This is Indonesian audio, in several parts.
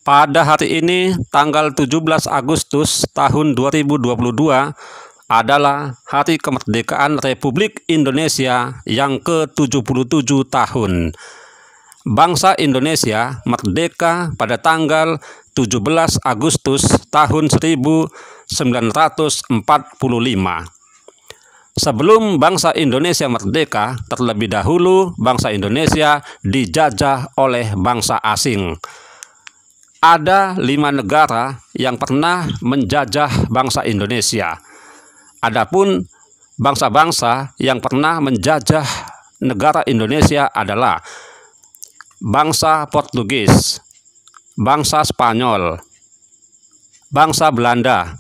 Pada hari ini, tanggal 17 Agustus tahun 2022, adalah Hari Kemerdekaan Republik Indonesia yang ke-77 tahun. Bangsa Indonesia merdeka pada tanggal 17 Agustus tahun 1945. Sebelum bangsa Indonesia merdeka, terlebih dahulu bangsa Indonesia dijajah oleh bangsa asing. Ada 5 negara yang pernah menjajah bangsa Indonesia. Adapun bangsa-bangsa yang pernah menjajah negara Indonesia adalah bangsa Portugis, bangsa Spanyol, bangsa Belanda,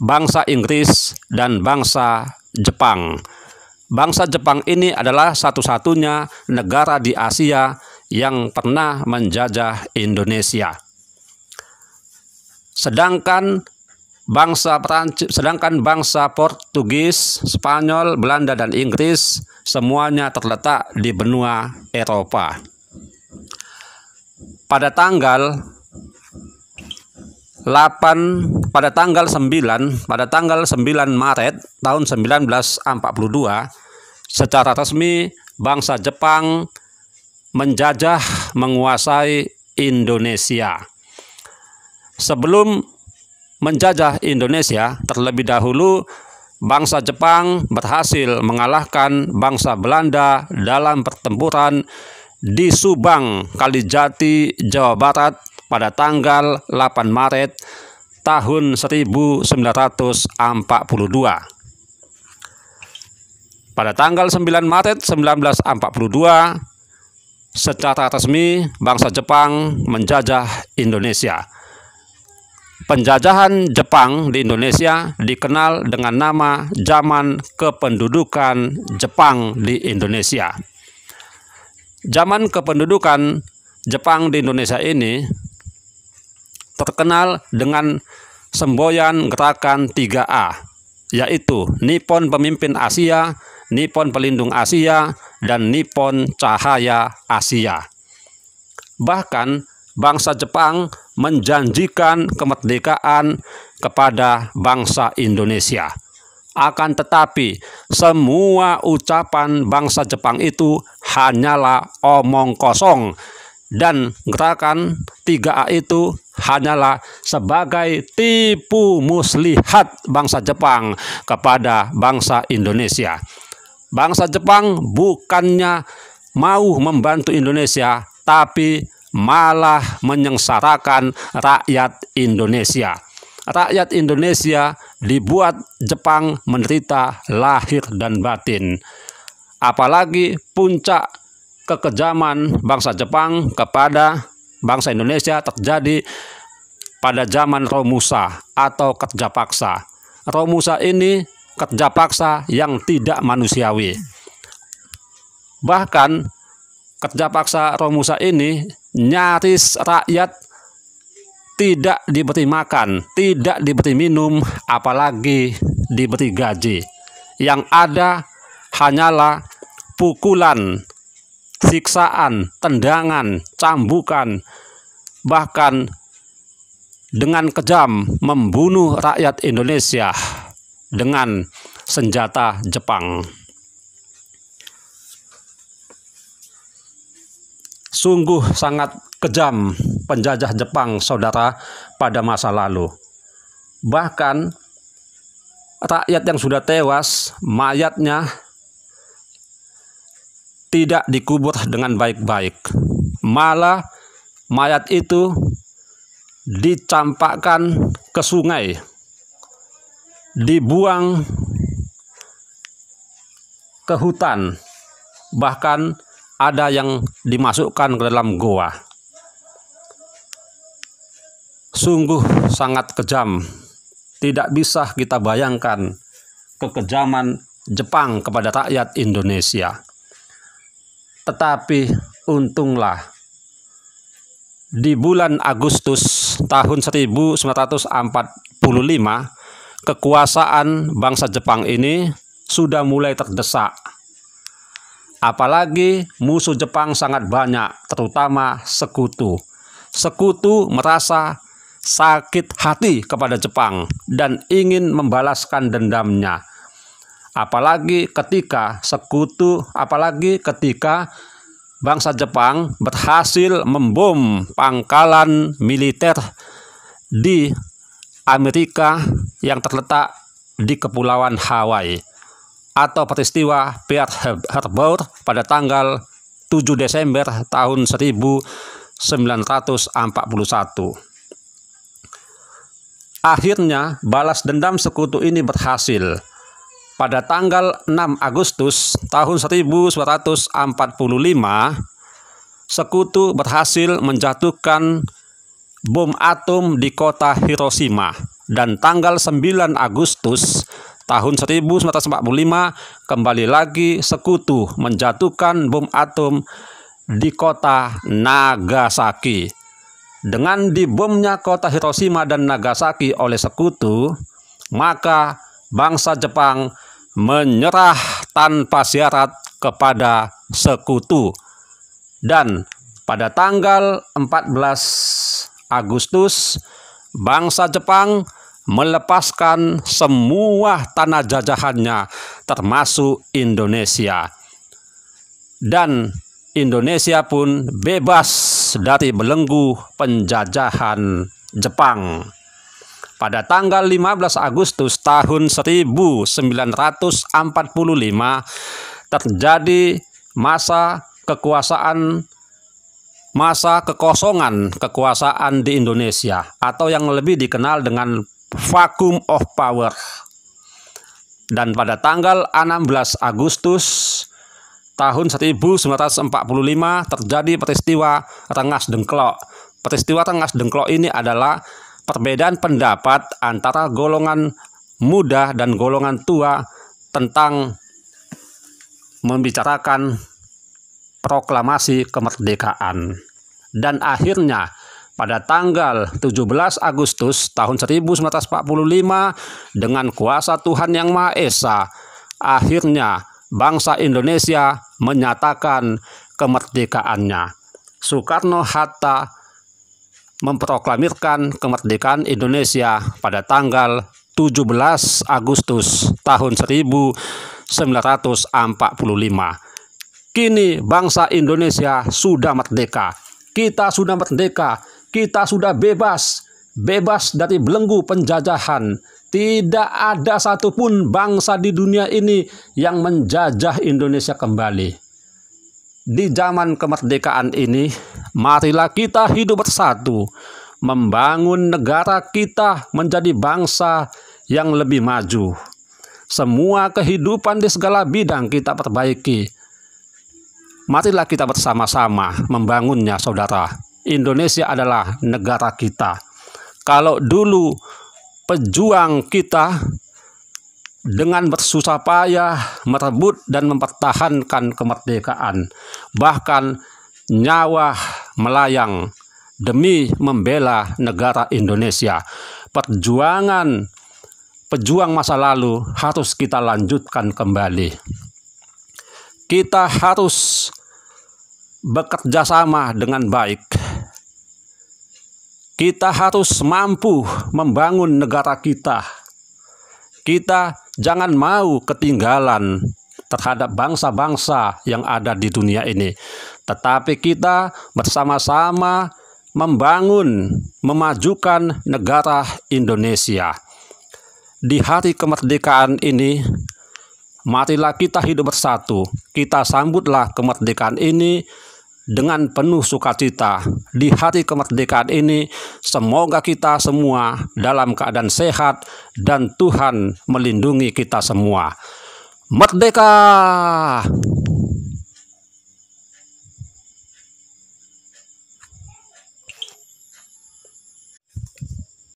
bangsa Inggris, dan bangsa Jepang. Bangsa Jepang ini adalah satu-satunya negara di Asia yang pernah menjajah Indonesia. Sedangkan bangsa Portugis, Spanyol, Belanda, dan Inggris semuanya terletak di benua Eropa. Pada tanggal 9 Maret tahun 1942, secara resmi bangsa Jepang menjajah menguasai Indonesia. Sebelum menjajah Indonesia, terlebih dahulu bangsa Jepang berhasil mengalahkan bangsa Belanda dalam pertempuran di Subang, Kalijati, Jawa Barat pada tanggal 8 Maret tahun 1942. Pada tanggal 9 Maret 1942, secara resmi bangsa Jepang menjajah Indonesia. Penjajahan Jepang di Indonesia dikenal dengan nama Zaman Kependudukan Jepang di Indonesia. Zaman kependudukan Jepang di Indonesia ini terkenal dengan semboyan gerakan 3A, yaitu Nippon Pemimpin Asia, Nippon Pelindung Asia, dan Nippon Cahaya Asia. Bahkan bangsa Jepang menjanjikan kemerdekaan kepada bangsa Indonesia. Akan tetapi, semua ucapan bangsa Jepang itu hanyalah omong kosong, dan gerakan 3A itu hanyalah sebagai tipu muslihat bangsa Jepang kepada bangsa Indonesia. Bangsa Jepang bukannya mau membantu Indonesia, tapi malah menyengsarakan rakyat Indonesia. Rakyat Indonesia dibuat Jepang menderita lahir dan batin. Apalagi puncak kekejaman bangsa Jepang kepada bangsa Indonesia terjadi pada zaman Romusa atau kerja paksa. Romusa ini kerja paksa yang tidak manusiawi. Bahkan kerja paksa Romusa ini nyaris rakyat tidak diberi makan, tidak diberi minum, apalagi diberi gaji. Yang ada hanyalah pukulan, siksaan, tendangan, cambukan, bahkan dengan kejam membunuh rakyat Indonesia dengan senjata Jepang. Sungguh sangat kejam penjajah Jepang, saudara, pada masa lalu. Bahkan rakyat yang sudah tewas, mayatnya tidak dikubur dengan baik-baik. Malah mayat itu dicampakkan ke sungai, dibuang ke hutan, bahkan ada yang dimasukkan ke dalam goa. Sungguh sangat kejam. Tidak bisa kita bayangkan kekejaman Jepang kepada rakyat Indonesia. Tetapi untunglah di bulan Agustus tahun 1945, kekuasaan bangsa Jepang ini sudah mulai terdesak. Apalagi musuh Jepang sangat banyak, terutama sekutu. Sekutu merasa sakit hati kepada Jepang dan ingin membalaskan dendamnya. Apalagi ketika bangsa Jepang berhasil membom pangkalan militer di Amerika yang terletak di Kepulauan Hawaii, atau peristiwa Pearl Harbor pada tanggal 7 Desember tahun 1941. Akhirnya balas dendam sekutu ini berhasil. Pada tanggal 6 Agustus tahun 1945, sekutu berhasil menjatuhkan bom atom di kota Hiroshima, dan tanggal 9 Agustus tahun 1945 kembali lagi sekutu menjatuhkan bom atom di kota Nagasaki. Dengan dibomnya kota Hiroshima dan Nagasaki oleh sekutu, maka bangsa Jepang menyerah tanpa syarat kepada sekutu. Dan pada tanggal 14 Agustus, bangsa Jepang melepaskan semua tanah jajahannya, termasuk Indonesia. Dan Indonesia pun bebas dari belenggu penjajahan Jepang. Pada tanggal 15 Agustus tahun 1945 terjadi masa kekosongan kekuasaan di Indonesia, atau yang lebih dikenal dengan vacuum of power. Dan pada tanggal 16 Agustus tahun 1945 terjadi peristiwa Rengas Dengklok. Peristiwa Rengas Dengklok ini adalah perbedaan pendapat antara golongan muda dan golongan tua tentang membicarakan proklamasi kemerdekaan. Dan akhirnya pada tanggal 17 Agustus tahun 1945 dengan kuasa Tuhan Yang Maha Esa, akhirnya bangsa Indonesia menyatakan kemerdekaannya. Soekarno-Hatta memproklamirkan kemerdekaan Indonesia pada tanggal 17 Agustus tahun 1945. Kini bangsa Indonesia sudah merdeka. Kita sudah merdeka. Kita sudah bebas dari belenggu penjajahan. Tidak ada satupun bangsa di dunia ini yang menjajah Indonesia kembali. Di zaman kemerdekaan ini, marilah kita hidup bersatu, membangun negara kita menjadi bangsa yang lebih maju. Semua kehidupan di segala bidang kita perbaiki. Marilah kita bersama-sama membangunnya, saudara. Indonesia adalah negara kita. Kalau dulu pejuang kita dengan bersusah payah merebut dan mempertahankan kemerdekaan, bahkan nyawa melayang demi membela negara Indonesia, pejuang masa lalu harus kita lanjutkan kembali. Kita harus bekerja sama dengan baik. Kita harus mampu membangun negara kita. Kita jangan mau ketinggalan terhadap bangsa-bangsa yang ada di dunia ini. Tetapi kita bersama-sama membangun, memajukan negara Indonesia. Di hari kemerdekaan ini, marilah kita hidup bersatu. Kita sambutlah kemerdekaan ini dengan penuh sukacita. Di hari kemerdekaan ini, semoga kita semua dalam keadaan sehat dan Tuhan melindungi kita semua. Merdeka!